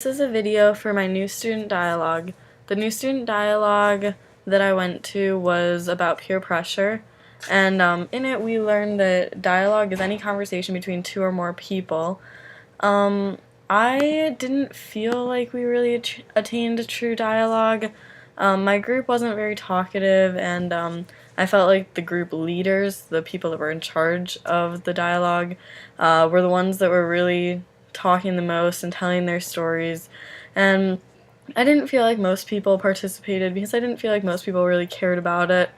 This is a video for my new student dialogue. The new student dialogue that I went to was about peer pressure, and in it we learned that dialogue is any conversation between two or more people. I didn't feel like we really attained true dialogue. My group wasn't very talkative, and I felt like the group leaders, the people that were in charge of the dialogue, were the ones that were really talking the most and telling their stories. And I didn't feel like most people participated because I didn't feel like most people really cared about it.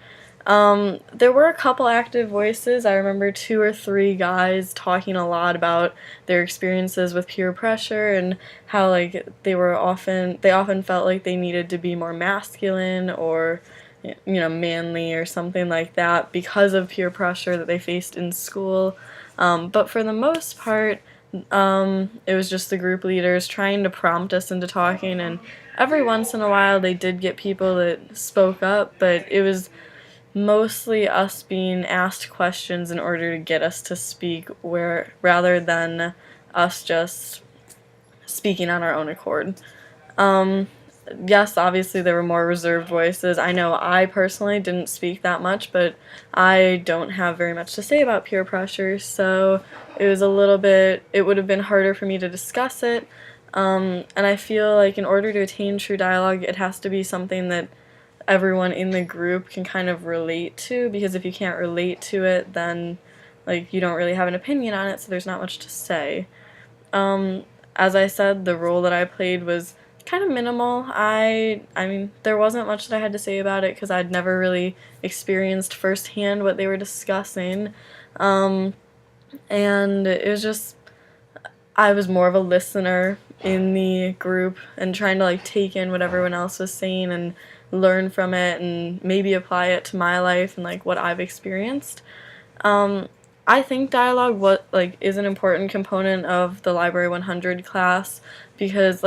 There were a couple active voices. I remember 2 or 3 guys talking a lot about their experiences with peer pressure and how they often felt like they needed to be more masculine or manly or something like that because of peer pressure that they faced in school. But for the most part, it was just the group leaders trying to prompt us into talking, and every once in a while they did get people that spoke up, but it was mostly us being asked questions in order to get us to speak, rather than us just speaking on our own accord. Yes, obviously there were more reserved voices. I know I personally didn't speak that much, but I don't have very much to say about peer pressure, so it would have been harder for me to discuss it. And I feel like in order to attain true dialogue, it has to be something that everyone in the group can kind of relate to, because if you can't relate to it, then you don't really have an opinion on it, so there's not much to say. As I said, the role that I played was kind of minimal. I mean, there wasn't much that I had to say about it because I'd never really experienced firsthand what they were discussing. And it was just, I was more of a listener in the group and trying to take in what everyone else was saying and learn from it and maybe apply it to my life and what I've experienced. I think dialogue is an important component of the Library 100 class because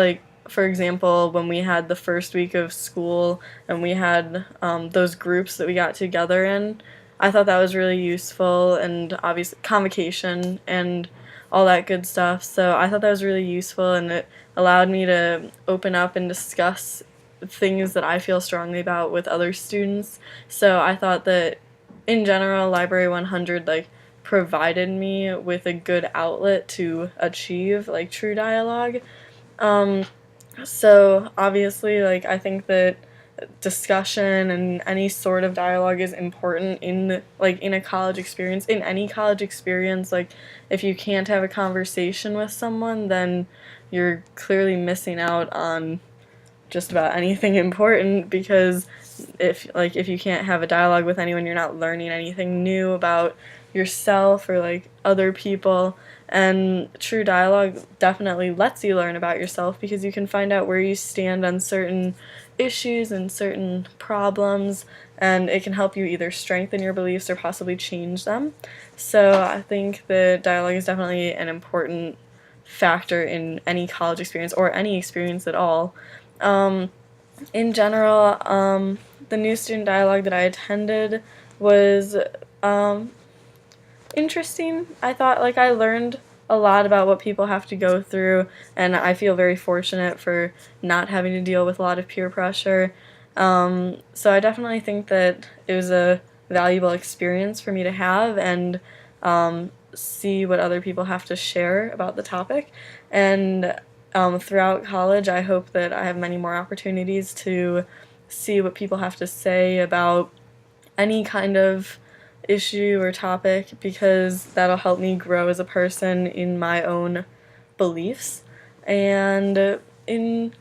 for example, when we had the first week of school and we had those groups that we got together in, I thought that was really useful, and obviously convocation and all that good stuff. So I thought that was really useful, and it allowed me to open up and discuss things that I feel strongly about with other students. So I thought that in general, Library 100 provided me with a good outlet to achieve true dialogue. So obviously, I think that discussion and any sort of dialogue is important in a college experience. In any college experience, if you can't have a conversation with someone, then you're clearly missing out on just about anything important, because if you can't have a dialogue with anyone, you're not learning anything new about yourself or other people. And true dialogue definitely lets you learn about yourself because you can find out where you stand on certain issues and certain problems, and it can help you either strengthen your beliefs or possibly change them. So I think that dialogue is definitely an important factor in any college experience or any experience at all. In general, the new student dialogue that I attended was interesting. I thought I learned a lot about what people have to go through, and I feel very fortunate for not having to deal with a lot of peer pressure. So I definitely think that it was a valuable experience for me to have and see what other people have to share about the topic. And throughout college, I hope that I have many more opportunities to see what people have to say about any kind of issue or topic, because that'll help me grow as a person in my own beliefs. And in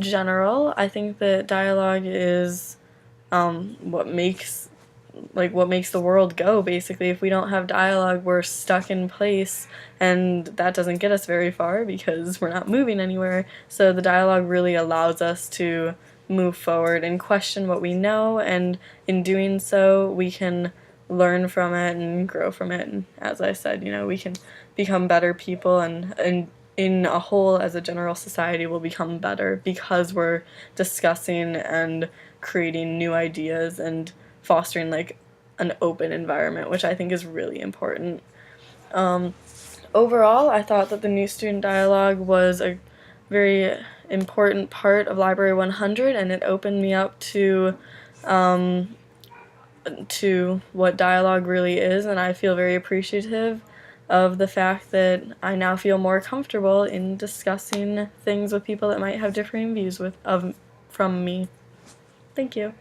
general, I think that dialogue is what makes the world go, basically. If we don't have dialogue, we're stuck in place, and that doesn't get us very far because we're not moving anywhere. So the dialogue really allows us to move forward and question what we know, and in doing so, we can learn from it and grow from it. And as I said, we can become better people, and in a whole, as a general society, will become better because we're discussing and creating new ideas and fostering an open environment, which I think is really important. Overall, I thought that the new student dialogue was a very important part of Library 100, and it opened me up to what dialogue really is, and I feel very appreciative of the fact that I now feel more comfortable in discussing things with people that might have differing views from me. Thank you.